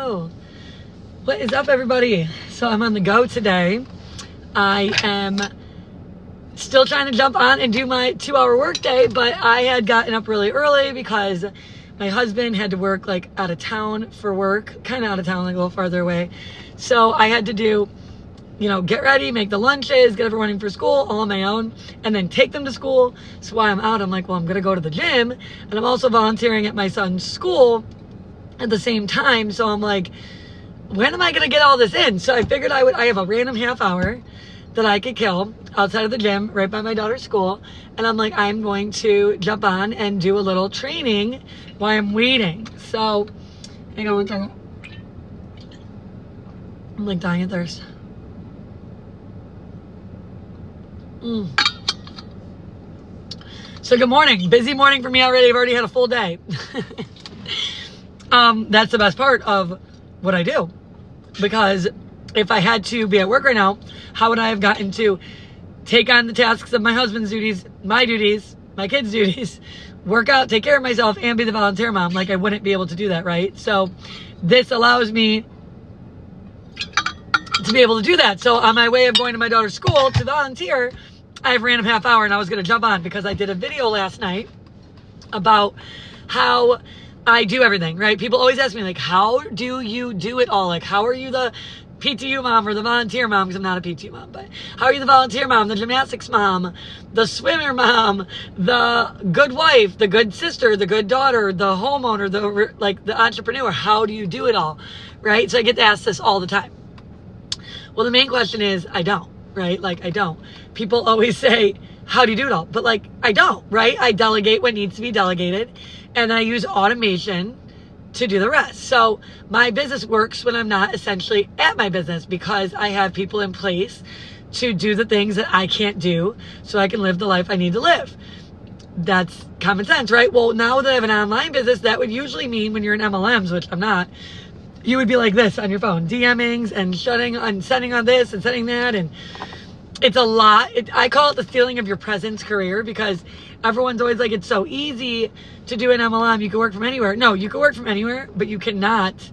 Hello. What is up, everybody? So I'm on the go today. I am still trying to jump on and do my 2-hour workday, but I had gotten up really early because my husband had to work like out of town for work, kind of out of town, like a little farther away. So I had to do, get ready, make the lunches, get everyone in for school all on my own, and then take them to school. So while I'm out, I'm like, well, I'm going to go to the gym, and I'm also volunteering at my son's school at the same time. So I'm like, when am I going to get all this in? So I figured I have a random half hour that I could kill outside of the gym right by my daughter's school. And I'm like, I'm going to jump on and do a little training while I'm waiting. So hang on one second. I'm like dying of thirst. So good morning. Busy morning for me already. I've already had a full day. That's the best part of what I do, because if I had to be at work right now, how would I have gotten to take on the tasks of my husband's duties, my kids' duties, work out, take care of myself, and be the volunteer mom? Like, I wouldn't be able to do that, right? So this allows me to be able to do that. So on my way of going to my daughter's school to volunteer, I have a random half hour, and I was going to jump on because I did a video last night about how I do everything, right? People always ask me, like, how do you do it all? Like, how are you the PTU mom or the volunteer mom? Because I'm not a PTU mom, but how are you the volunteer mom, the gymnastics mom, the swimmer mom, the good wife, the good sister, the good daughter, the homeowner, the entrepreneur? How do you do it all, right? So I get to ask this all the time. Well, the main question is, I don't, right? Like, I don't. People always say, how do you do it all? But like, I don't, right? I delegate what needs to be delegated, and I use automation to do the rest. So my business works when I'm not essentially at my business, because I have people in place to do the things that I can't do so I can live the life I need to live. That's common sense, right? Well, now that I have an online business, that would usually mean when you're in MLMs, which I'm not, you would be like this on your phone, DMing and sending on this and sending that. And it's a lot. I call it the stealing of your presence career, because everyone's always like, it's so easy to do an MLM. You can work from anywhere. No, you can work from anywhere, but you cannot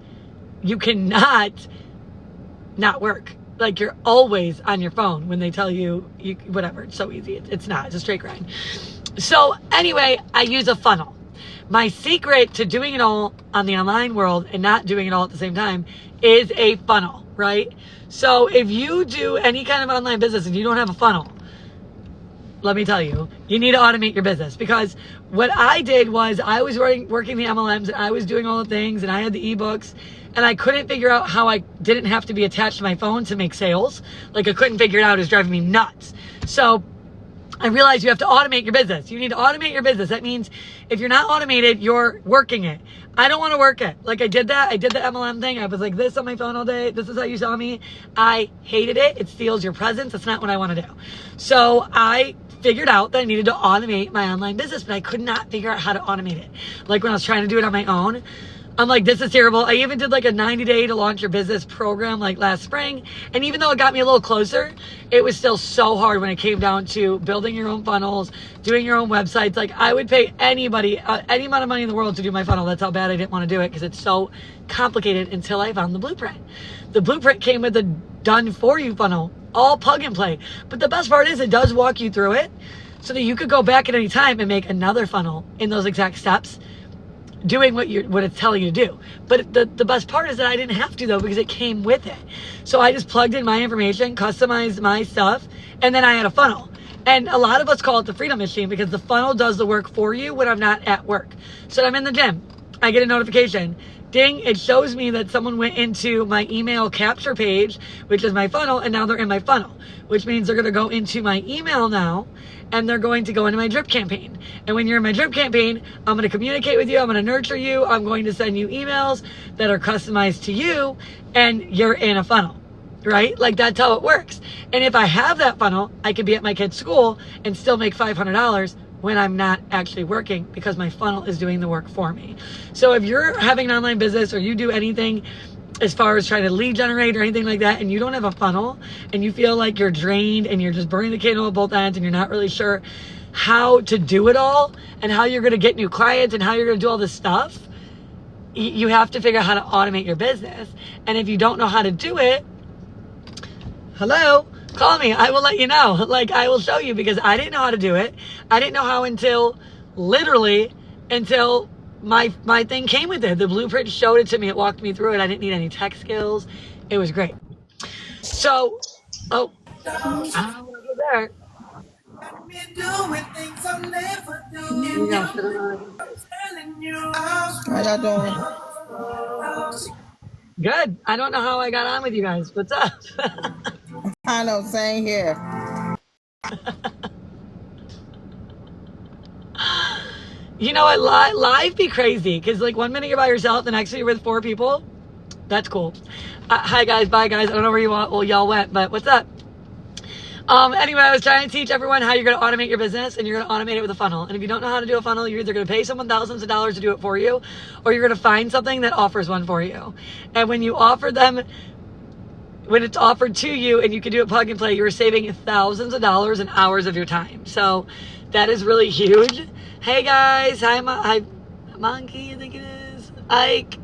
not work. Like, you're always on your phone when they tell you whatever. It's so easy. It's not. It's a straight grind. So anyway, I use a funnel. My secret to doing it all on the online world and not doing it all at the same time is a funnel, right? So if you do any kind of online business and you don't have a funnel, let me tell you, you need to automate your business. Because what I did was I was working the MLMs, and I was doing all the things, and I had the ebooks, and I couldn't figure out how I didn't have to be attached to my phone to make sales. Like, I couldn't figure it out. It was driving me nuts. So I realized you have to automate your business. You need to automate your business. That means if you're not automated, you're working it. I don't want to work it. Like, I did that. I did the MLM thing. I was like this on my phone all day. This is how you saw me. I hated it. It steals your presence. That's not what I want to do. So I figured out that I needed to automate my online business, but I could not figure out how to automate it. Like, when I was trying to do it on my own, I'm like, this is terrible. I even did like a 90-day to launch your business program like last spring. And even though it got me a little closer, it was still so hard when it came down to building your own funnels, doing your own websites. Like, I would pay anybody, any amount of money in the world to do my funnel. That's how bad I didn't want to do it, because it's so complicated, until I found the blueprint. The blueprint came with a done for you funnel, all plug and play. But the best part is it does walk you through it so that you could go back at any time and make another funnel in those exact steps, doing what it's telling you to do. But the best part is that I didn't have to, though, because it came with it. So I just plugged in my information, customized my stuff, and then I had a funnel. And a lot of us call it the freedom machine, because the funnel does the work for you when I'm not at work. So I'm in the gym, I get a notification. Ding, it shows me that someone went into my email capture page, which is my funnel, and now they're in my funnel, which means they're going to go into my email now, and they're going to go into my drip campaign. And when you're in my drip campaign, I'm going to communicate with you. I'm going to nurture you. I'm going to send you emails that are customized to you, and you're in a funnel, right? Like, that's how it works. And if I have that funnel, I could be at my kid's school and still make $500 when I'm not actually working, because my funnel is doing the work for me. So if you're having an online business, or you do anything as far as trying to lead generate or anything like that, and you don't have a funnel, and you feel like you're drained and you're just burning the candle at both ends, and you're not really sure how to do it all and how you're going to get new clients and how you're going to do all this stuff, you have to figure out how to automate your business. And if you don't know how to do it, hello, call me. I will let you know. Like, I will show you, because I didn't know how to do it. I didn't know how until my thing came with it. The blueprint showed it to me. It walked me through it. I didn't need any tech skills. It was great. So, oh, over there. How y'all doing? Good. I don't know how I got on with you guys. What's up? I know, same here. You know what? Live be crazy, because like 1 minute you're by yourself, the next minute you're with 4 people. That's cool. Hi guys, bye guys. I don't know where y'all went, but what's up? Anyway, I was trying to teach everyone how you're going to automate your business, and you're going to automate it with a funnel. And if you don't know how to do a funnel, you're either going to pay someone thousands of dollars to do it for you, or you're going to find something that offers one for you. And when you offer them, when it's offered to you and you can do it plug and play, you're saving thousands of dollars and hours of your time. So that is really huge. Hey guys, hi Monkey, I think it is. Ike.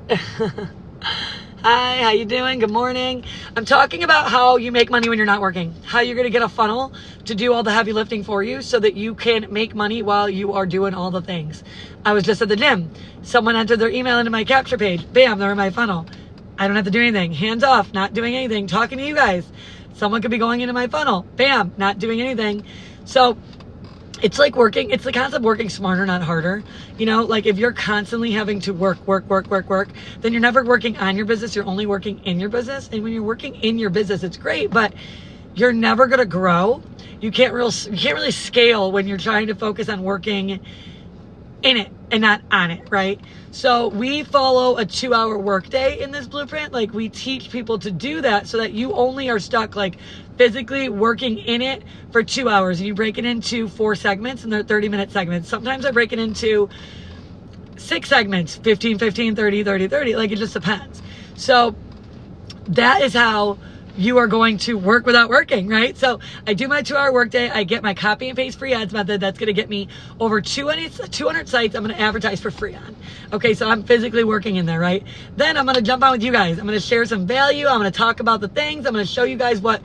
Hi, how you doing? Good morning. I'm talking about how you make money when you're not working. How you're going to get a funnel to do all the heavy lifting for you so that you can make money while you are doing all the things. I was just at the gym. Someone entered their email into my capture page. Bam, they're in my funnel. I don't have to do anything. Hands off, not doing anything, talking to you guys. Someone could be going into my funnel. Bam, not doing anything. So it's like working, it's the concept of working smarter, not harder. You know, like if you're constantly having to work, then you're never working on your business. You're only working in your business. And when you're working in your business, it's great, but you're never going to grow. You can't really scale when you're trying to focus on working in it and not on it, right? So we follow a 2-hour workday in this blueprint. Like, we teach people to do that so that you only are stuck like physically working in it for 2 hours, and you break it into 4 segments, and they're 30-minute segments. Sometimes I break it into 6 segments, 15, 15, 30, 30, 30. Like, it just depends. So that is how you are going to work without working, right? So I do my 2-hour workday. I get my copy and paste free ads method. That's going to get me over 200 sites I'm going to advertise for free on. Okay, so I'm physically working in there, right? Then I'm going to jump on with you guys. I'm going to share some value. I'm going to talk about the things. I'm going to show you guys what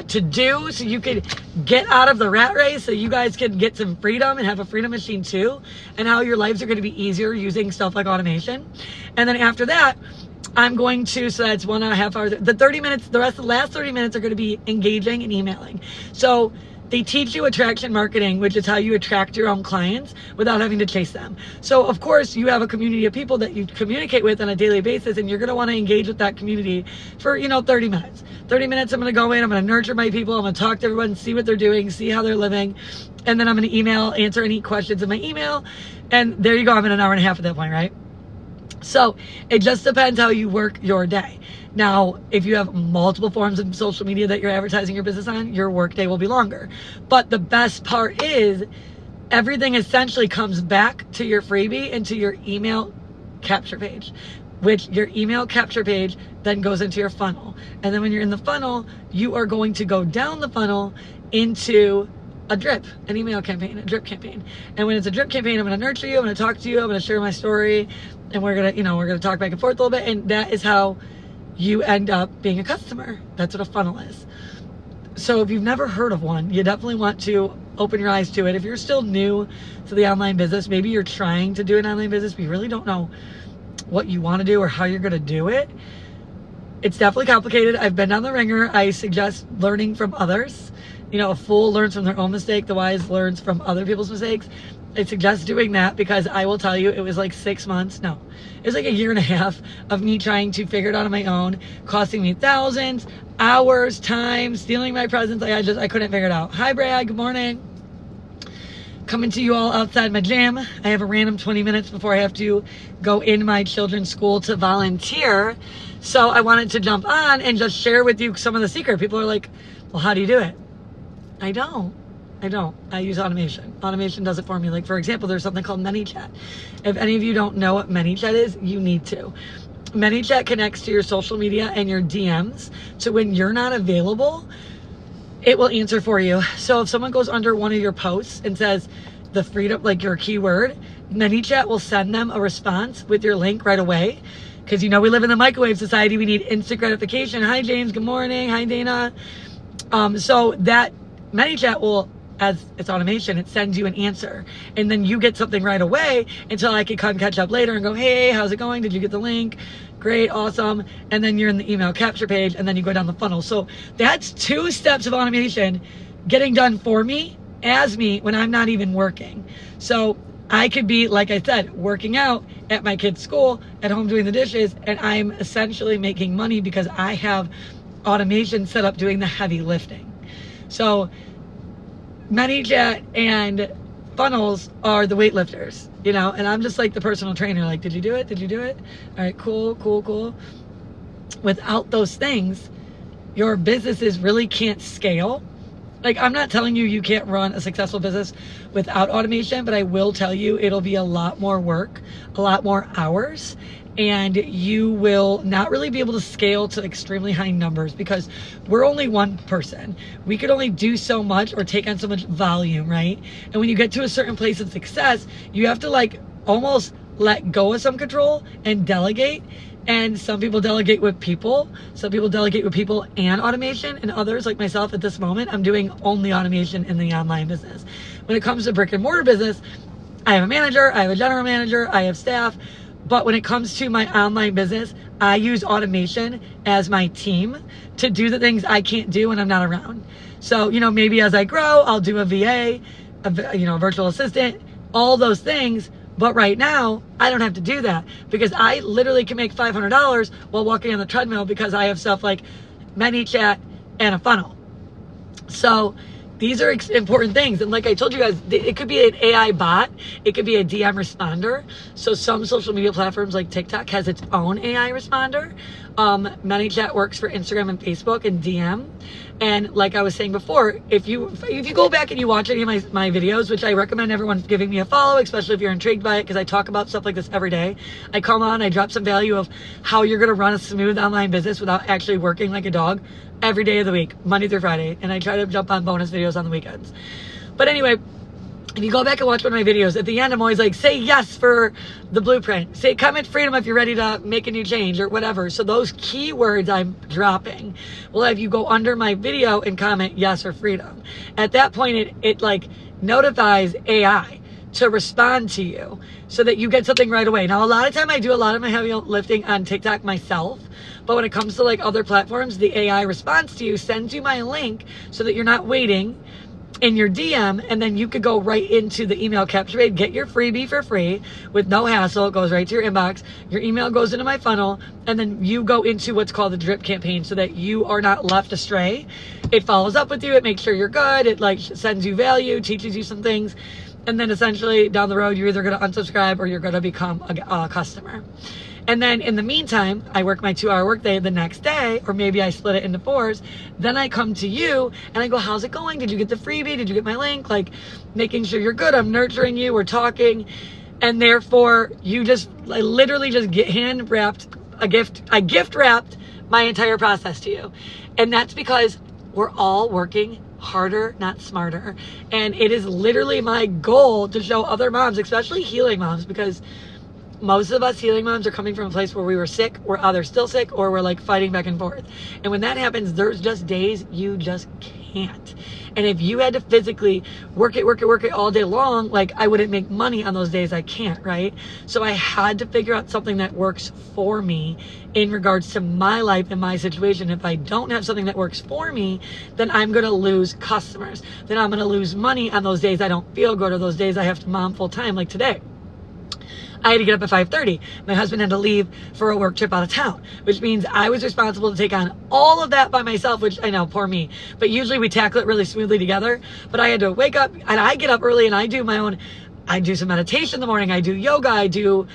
to do so you could get out of the rat race, so you guys can get some freedom and have a freedom machine too, and how your lives are going to be easier using stuff like automation. And then after that, I'm going to, so that's 1.5 hours. The 30 minutes, the last 30 minutes are going to be engaging and emailing. So they teach you attraction marketing, which is how you attract your own clients without having to chase them. So of course you have a community of people that you communicate with on a daily basis, and you're going to want to engage with that community for, 30 minutes. 30 minutes I'm going to go in, I'm going to nurture my people, I'm going to talk to everyone, see what they're doing, see how they're living. And then I'm going to answer any questions in my email. And there you go. I'm in an hour and a half at that point, right? So it just depends how you work your day. Now, if you have multiple forms of social media that you're advertising your business on, your workday will be longer. But the best part is everything essentially comes back to your freebie and to your email capture page, which your email capture page then goes into your funnel. And then when you're in the funnel, you are going to go down the funnel into a drip, an email campaign, a drip campaign. And when it's a drip campaign, I'm going to nurture you, I'm going to talk to you, I'm going to share my story, and we're going to, we're going to talk back and forth a little bit. And that is how you end up being a customer. That's what a funnel is. So if you've never heard of one, you definitely want to open your eyes to it. If you're still new to the online business, maybe you're trying to do an online business, but you really don't know what you want to do or how you're going to do it. It's definitely complicated. I've been down the ringer. I suggest learning from others. A fool learns from their own mistake. The wise learns from other people's mistakes. I suggest doing that, because I will tell you, it was like 6 months. No, it was like 1.5 years of me trying to figure it out on my own, costing me thousands, hours, time, stealing my presence. I couldn't figure it out. Hi, Brad. Good morning. Coming to you all outside my gym. I have a random 20 minutes before I have to go in my children's school to volunteer. So I wanted to jump on and just share with you some of the secret. People are like, well, how do you do it? I don't. I use automation. Automation does it for me. Like, for example, there's something called ManyChat. If any of you don't know what ManyChat is, you need to. ManyChat connects to your social media and your DMs. So when you're not available, it will answer for you. So if someone goes under one of your posts and says the freedom, like your keyword, ManyChat will send them a response with your link right away. Because we live in the microwave society. We need instant gratification. Hi, James. Good morning. Hi, Dana. So that ManyChat will, as it's automation, it sends you an answer. And then you get something right away until I can come catch up later and go, hey, how's it going? Did you get the link? Great, awesome. And then you're in the email capture page, and then you go down the funnel. So that's 2 steps of automation getting done for me, as me, when I'm not even working. So I could be, like I said, working out at my kid's school, at home doing the dishes, and I'm essentially making money because I have automation set up doing the heavy lifting. So ManyChat and funnels are the weightlifters, and I'm just like the personal trainer. Like, did you do it? Did you do it? All right, cool. Without those things, your businesses really can't scale. Like, I'm not telling you can't run a successful business without automation, but I will tell you it'll be a lot more work, a lot more hours, and you will not really be able to scale to extremely high numbers because we're only one person. We could only do so much or take on so much volume, right? And when you get to a certain place of success, you have to almost let go of some control and delegate. And some people delegate with people. Some people delegate with people and automation. And others, like myself at this moment, I'm doing only automation in the online business. When it comes to brick and mortar business, I have a manager, I have a general manager, I have staff. But when it comes to my online business, I use automation as my team to do the things I can't do when I'm not around. So, maybe as I grow, I'll do a VA, a virtual assistant, all those things. But right now, I don't have to do that because I literally can make $500 while walking on the treadmill because I have stuff like ManyChat and a funnel. So these are important things. And like I told you guys, it could be an AI bot. It could be a DM responder. So some social media platforms like TikTok has its own AI responder. ManyChat works for Instagram and Facebook and DM. And like I was saying before, if you go back and you watch any of my videos, which I recommend everyone giving me a follow, especially if you're intrigued by it, because I talk about stuff like this every day. I come on, I drop some value of how you're going to run a smooth online business without actually working like a dog every day of the week, Monday through Friday. And I try to jump on bonus videos on the weekends. But anyway, if you go back and watch one of my videos, at the end, I'm always like, say yes for the blueprint. Say comment freedom if you're ready to make a new change or whatever. So those keywords I'm dropping will have you go under my video and comment yes or freedom. At that point, it notifies AI to respond to you so that you get something right away. Now, a lot of time I do a lot of my heavy lifting on TikTok myself. But when it comes to other platforms, the AI responds to you, sends you my link so that you're not waiting in your DM, and then you could go right into the email capture page, get your freebie for free with no hassle. It goes right to your inbox. Your email goes into my funnel, and then you go into what's called the drip campaign so that you are not left astray. It follows up with you. It makes sure you're good. It sends you value, teaches you some things. And then essentially down the road, you're either going to unsubscribe or you're going to become a customer. And then in the meantime, I work my 2-hour workday the next day, or maybe I split it into 4s. Then I come to you and I go, how's it going? Did you get the freebie? Did you get my link? Making sure you're good. I'm nurturing you. We're talking. And therefore, I literally just get hand wrapped a gift. I gift wrapped my entire process to you. And that's because we're all working harder, not smarter. And it is literally my goal to show other moms, especially healing moms, because most of us healing moms are coming from a place where we were sick, we're either still sick, or we're fighting back and forth. And when that happens, there's just days you just can't. And if you had to physically work it all day long, I wouldn't make money on those days I can't, right? So I had to figure out something that works for me in regards to my life and my situation. If I don't have something that works for me, then I'm going to lose customers. Then I'm going to lose money on those days I don't feel good, or those days I have to mom full time, like today. I had to get up at 5:30. My husband had to leave for a work trip out of town, which means I was responsible to take on all of that by myself, which I know, poor me. But usually we tackle it really smoothly together. But I had to wake up, and I get up early and I do some meditation in the morning. I do yoga. I do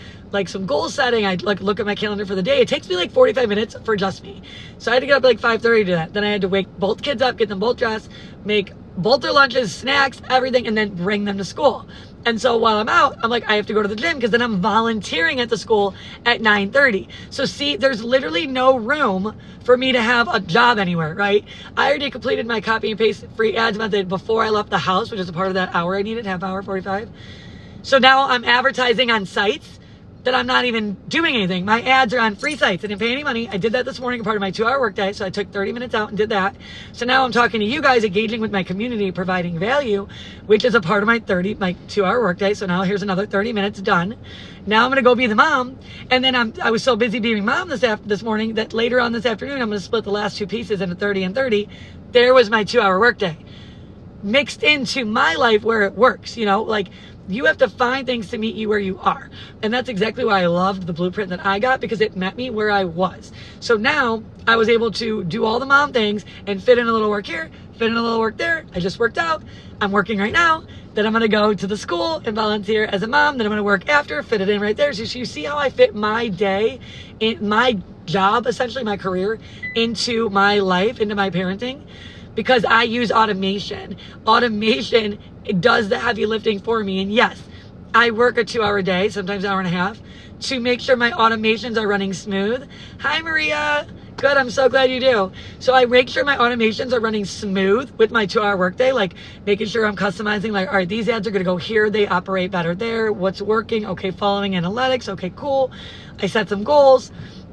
some goal setting. I look at my calendar for the day. It takes me 45 minutes for just me. So I had to get up at 5:30 to do that. Then I had to wake both kids up, get them both dressed, make both their lunches, snacks, everything, and then bring them to school. And so while I'm out, I'm I have to go to the gym because then I'm volunteering at the school at 9:30. So see, there's literally no room for me to have a job anywhere, right? I already completed my copy and paste free ads method before I left the house, which is a part of that hour I needed, half hour, 45. So now I'm advertising on sites that I'm not even doing anything. My ads are on free sites. I didn't pay any money. I did that this morning, part of my 2-hour workday. So I took 30 minutes out and did that. So now I'm talking to you guys, engaging with my community, providing value, which is a part of my 2-hour workday. So now here's another 30 minutes done. Now I'm going to go be the mom. And then I was so busy being mom this morning that later on this afternoon, I'm going to split the last 2 pieces into 30 and 30. There was my 2-hour workday mixed into my life where it works, you know, like you have to find things to meet you where you are. And that's exactly why I loved the blueprint that I got, because it met me where I was. So now I was able to do all the mom things and fit in a little work here, fit in a little work there. I just worked out. I'm working right now. Then I'm going to go to the school and volunteer as a mom. Then I'm going to work after, fit it in right there. So you see how I fit my day, in my job, essentially my career, into my life, into my parenting. Because I use automation. Automation, it does the heavy lifting for me. And yes, I work a 2-hour day, sometimes an hour and a half, to make sure my automations are running smooth. Hi, Maria. Good, I'm so glad you do. So I make sure my automations are running smooth with my 2-hour workday, like making sure I'm customizing, like, all right, these ads are gonna go here, they operate better there, what's working, okay, following analytics, okay, cool. I set some goals.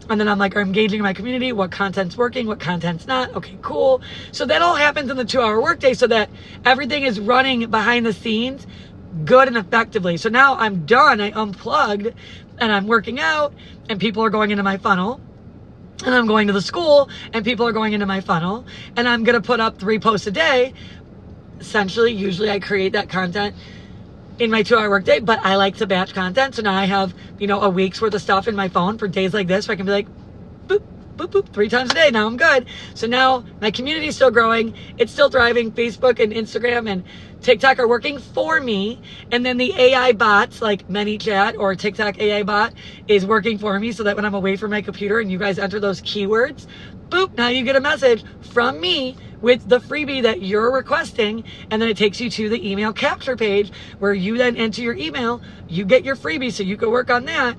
And then I'm like, I'm engaging in my community, what content's working, what content's not. Okay, cool. So that all happens in the 2-hour workday so that everything is running behind the scenes good and effectively. So now I'm done. I unplugged and I'm working out and people are going into my funnel. And I'm going to the school and people are going into my funnel. And I'm going to put up 3 posts a day. Essentially, usually I create that content in my 2-hour workday, but I like to batch content. So now I have, you know, a week's worth of stuff in my phone for days like this where I can be like, boop, boop, boop, 3 times a day. Now I'm good. So now my community is still growing. It's still thriving. Facebook and Instagram and TikTok are working for me. And then the AI bots like ManyChat or TikTok AI bot is working for me so that when I'm away from my computer and you guys enter those keywords, boop, now you get a message from me with the freebie that you're requesting, and then it takes you to the email capture page where you then enter your email, you get your freebie, so you can work on that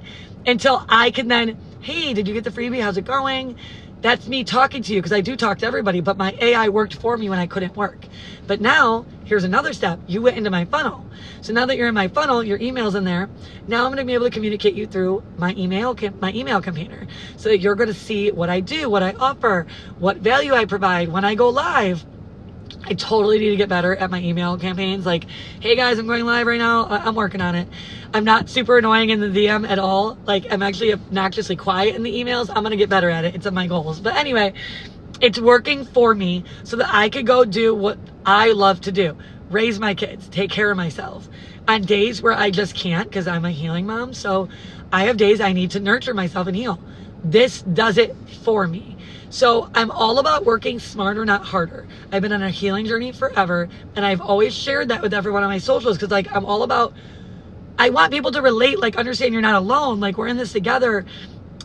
until I can then, hey, did you get the freebie? How's it going? That's me talking to you, because I do talk to everybody, but my AI worked for me when I couldn't work. But now, here's another step. You went into my funnel. So now that you're in my funnel, your email's in there. Now I'm going to be able to communicate you through my email campaigner, so that you're going to see what I do, what I offer, what value I provide when I go live. I totally need to get better at my email campaigns. Like, hey guys, I'm going live right now. I'm working on it. I'm not super annoying in the DM at all. Like, I'm actually obnoxiously quiet in the emails. I'm going to get better at it. It's on my goals. But anyway, it's working for me so that I could go do what I love to do. Raise my kids, take care of myself. On days where I just can't, because I'm a healing mom. So I have days I need to nurture myself and heal. This does it for me. So I'm all about working smarter, not harder. I've been on a healing journey forever, and I've always shared that with everyone on my socials, because like I'm all about, I want people to relate, like understand you're not alone, like we're in this together,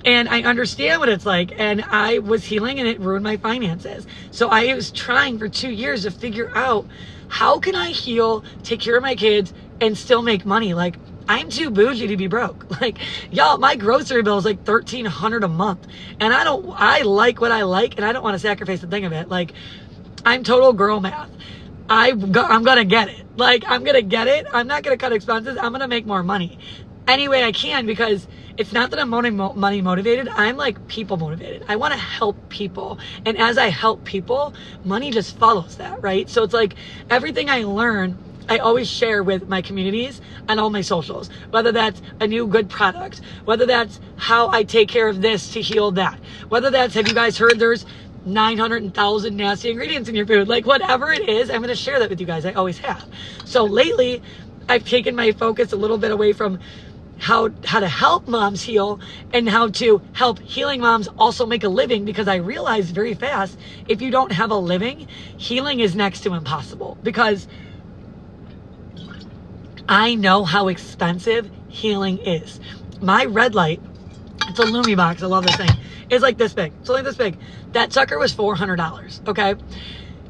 and I understand what it's like. And I was healing and it ruined my finances. So I was trying for 2 years to figure out, how can I heal, take care of my kids, and still make money? Like, I'm too bougie to be broke. Like, y'all, my grocery bill is like $1,300 a month. And I like what I like, and I don't want to sacrifice a thing of it. Like, I'm total girl math. I'm going to get it. Like, I'm going to get it. I'm not going to cut expenses. I'm going to make more money any way I can, because it's not that I'm money motivated. I'm like people motivated. I want to help people. And as I help people, money just follows that, right? So it's like everything I learn, I always share with my communities on all my socials, whether that's a new good product, whether that's how I take care of this to heal that, whether that's, have you guys heard there's 900,000 nasty ingredients in your food? Like, whatever it is, I'm going to share that with you guys. I always have. So lately, I've taken my focus a little bit away from how to help moms heal and how to help healing moms also make a living, because I realized very fast, if you don't have a living, healing is next to impossible, because I know how expensive healing is. My red light, it's a Lumi box, I love this thing, it's like this big. It's only this big. That sucker was $400, okay?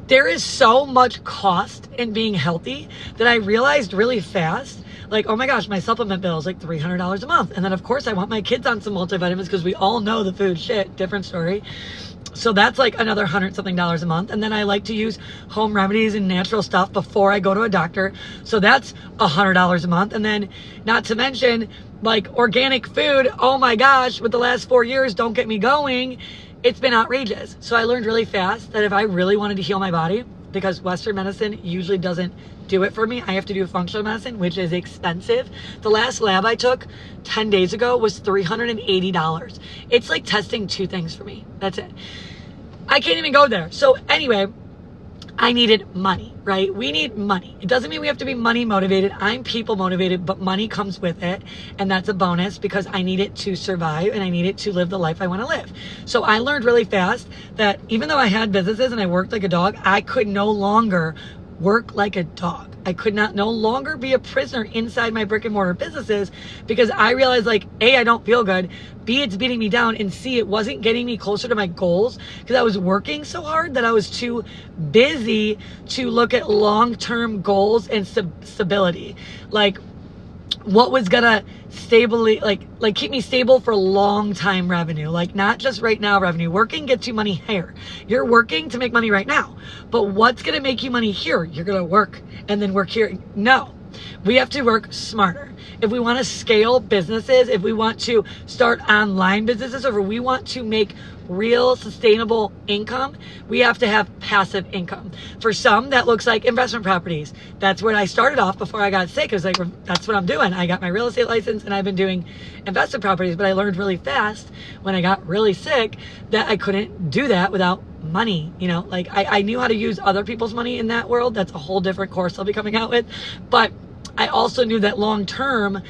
There is so much cost in being healthy that I realized really fast, like, oh my gosh, my supplement bill is like $300 a month. And then of course I want my kids on some multivitamins, because we all know the food shit, different story. So that's like another $100 something a month. And then I like to use home remedies and natural stuff before I go to a doctor. So that's $100 a month. And then not to mention like organic food. Oh my gosh, with the last 4 years, don't get me going. It's been outrageous. So I learned really fast that if I really wanted to heal my body, because Western medicine usually doesn't do it for me, I have to do functional medicine, which is expensive. The last lab I took 10 days ago was $380. It's like testing 2 things for me. That's it. I can't even go there. So anyway, I needed money, right? We need money. It doesn't mean we have to be money motivated. I'm people motivated, but money comes with it. And that's a bonus because I need it to survive and I need it to live the life I want to live. So I learned really fast that even though I had businesses and I worked like a dog, I could no longer work like a dog. I could no longer be a prisoner inside my brick and mortar businesses because I realized like, A, I don't feel good. B, it's beating me down. And C, it wasn't getting me closer to my goals because I was working so hard that I was too busy to look at long-term goals and stability. Like what was gonna stably like keep me stable for long time revenue, like not just right now revenue. Working gets you money here. You're working to make money right now, but what's gonna make you money here? You're gonna work and then work here. No, we have to work smarter. If we want to scale businesses, if we want to start online businesses, or if we want to make real sustainable income, we have to have passive income. For some, that looks like investment properties. That's where I started off before I got sick. It was like, that's what I'm doing. I got my real estate license and I've been doing investment properties, but I learned really fast when I got really sick that I couldn't do that without money. You know, like I knew how to use other people's money in that world. That's a whole different course I'll be coming out with. But I also knew that long term,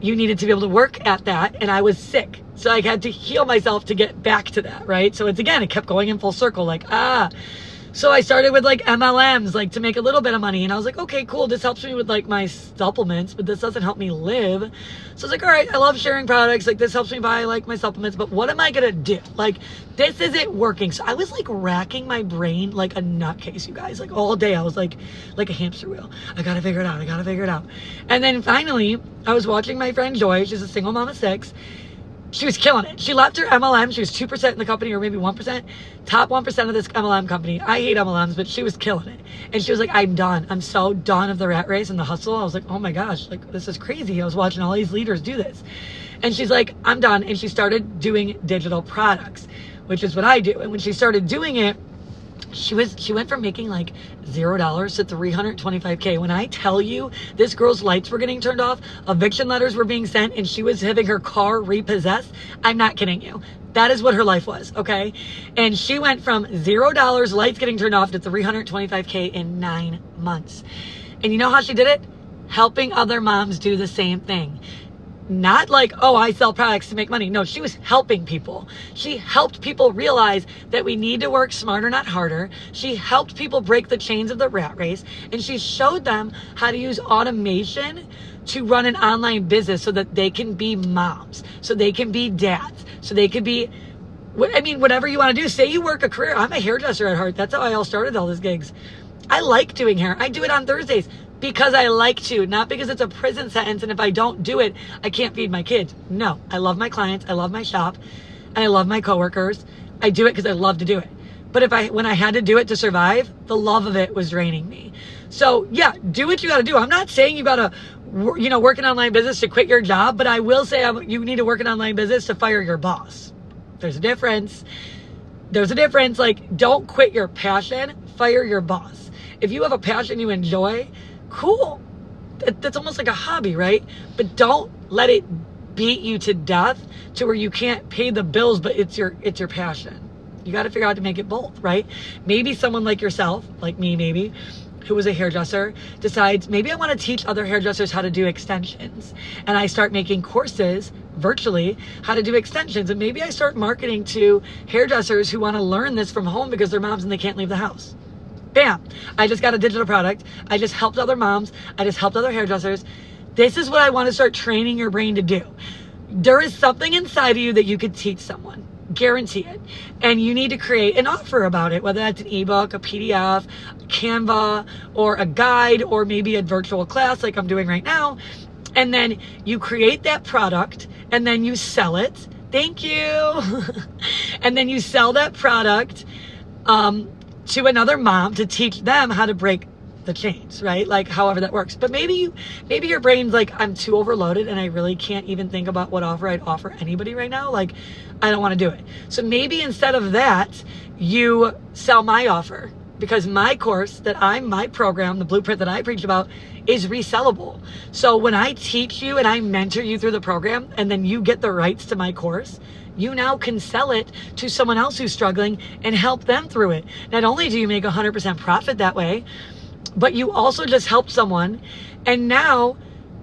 you needed to be able to work at that. And I was sick. So I had to heal myself to get back to that, right? So it's again, it kept going in full circle. Like, so I started with like MLMs, like to make a little bit of money. And I was like, okay, cool. This helps me with like my supplements, but this doesn't help me live. So I was like, all right, I love sharing products. Like this helps me buy like my supplements, but what am I going to do? Like this isn't working. So I was like racking my brain like a nutcase, you guys, like all day. I was like a hamster wheel. I got to figure it out. I got to figure it out. And then finally I was watching my friend Joy. She's a single mom of 6. She was killing it. She left her MLM. She was 2% in the company, or maybe 1%. Top 1% of this MLM company. I hate MLMs, but she was killing it. And she was like, I'm done. I'm so done of the rat race and the hustle. I was like, oh my gosh, like this is crazy. I was watching all these leaders do this. And she's like, I'm done. And she started doing digital products, which is what I do. And when she started doing it, she went from making like $0 to $325K. When I tell you this girl's lights were getting turned off, eviction letters were being sent, and she was having her car repossessed, I'm not kidding you. That is what her life was, okay? And she went from $0, lights getting turned off, to $325K in 9 months. And you know how she did it? Helping other moms do the same thing. Not like, oh, I sell products to make money. No, she was helping people. She helped people realize that we need to work smarter, not harder. She helped people break the chains of the rat race. And she showed them how to use automation to run an online business so that they can be moms, so they can be dads, so they can be, I mean, whatever you want to do. Say you work a career. I'm a hairdresser at heart. That's how I all started all these gigs. I like doing hair. I do it on Thursdays because I like to, not because it's a prison sentence and if I don't do it, I can't feed my kids. No, I love my clients, I love my shop, and I love my coworkers. I do it because I love to do it. But when I had to do it to survive, the love of it was draining me. So yeah, do what you got to do. I'm not saying you got to, work an online business to quit your job, but I will say you need to work an online business to fire your boss. There's a difference. There's a difference. Like, don't quit your passion, fire your boss. If you have a passion you enjoy, cool. That's almost like a hobby, right? But don't let it beat you to death to where you can't pay the bills, but it's your passion. You got to figure out how to make it both, right? Maybe someone like yourself, like me maybe, who was a hairdresser, decides maybe I want to teach other hairdressers how to do extensions. And I start making courses virtually how to do extensions. And maybe I start marketing to hairdressers who want to learn this from home because they're moms and they can't leave the house. Bam, I just got a digital product. I just helped other moms. I just helped other hairdressers. This is what I want to start training your brain to do. There is something inside of you that you could teach someone. Guarantee it. And you need to create an offer about it, whether that's an ebook, a PDF, Canva, or a guide, or maybe a virtual class like I'm doing right now. And then you create that product and then you sell it thank you. And then you sell that product to another mom to teach them how to break the chains, right? Like however that works. But maybe your brain's like, I'm too overloaded and I really can't even think about what offer I'd offer anybody right now. Like, I don't want to do it. So maybe instead of that, you sell my offer, because my course my program, the blueprint that I preach about, is resellable. So when I teach you and I mentor you through the program, and then you get the rights to my course, you now can sell it to someone else who's struggling and help them through it. Not only do you make 100% profit that way, but you also just help someone, and now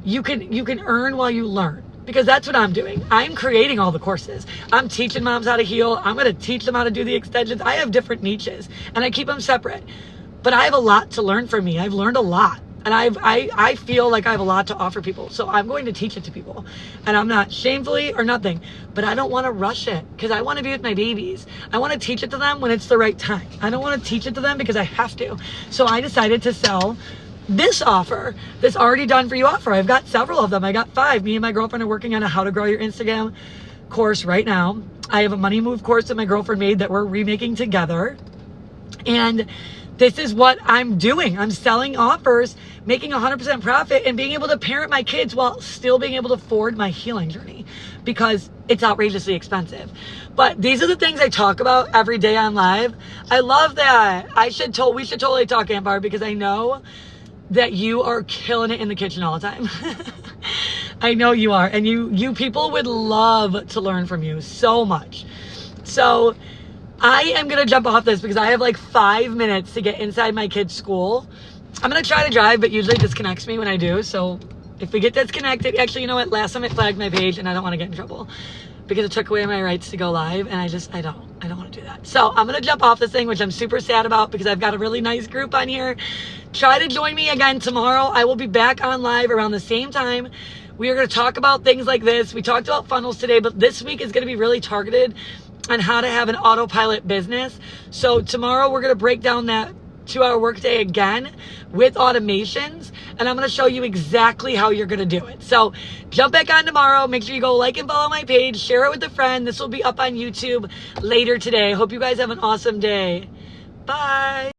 you can earn while you learn. Because that's what I'm doing. I'm creating all the courses. I'm teaching moms how to heal. I'm going to teach them how to do the extensions. I have different niches and I keep them separate. But I have a lot to learn from me. I've learned a lot. And I feel like I have a lot to offer people. So I'm going to teach it to people. And I'm not shamefully or nothing. But I don't want to rush it because I want to be with my babies. I want to teach it to them when it's the right time. I don't want to teach it to them because I have to. So I decided to sell this offer, this already done for you offer. I've got several of them. I got 5. Me and my girlfriend are working on a how to grow your Instagram course right now. I have a money move course that my girlfriend made that we're remaking together. And this is what I'm doing. I'm selling offers, making 100% profit, and being able to parent my kids while still being able to afford my healing journey because it's outrageously expensive. But these are the things I talk about every day on live. I love that. We should totally talk, Ambar, because I know that you are killing it in the kitchen all the time. I know you are. And you people would love to learn from you so much. So I am going to jump off this because I have like 5 minutes to get inside my kid's school. I'm going to try to drive, but usually it disconnects me when I do. So if we get disconnected, actually, you know what? Last time it flagged my page and I don't want to get in trouble because it took away my rights to go live. And I don't want to do that. So I'm going to jump off this thing, which I'm super sad about because I've got a really nice group on here. Try to join me again tomorrow. I will be back on live around the same time. We are going to talk about things like this. We talked about funnels today, but this week is going to be really targeted on how to have an autopilot business. So tomorrow we're going to break down that 2-hour workday again with automations, and I'm going to show you exactly how you're going to do it. So jump back on tomorrow. Make sure you go like and follow my page, share it with a friend. This will be up on YouTube later today. Hope you guys have an awesome day. Bye.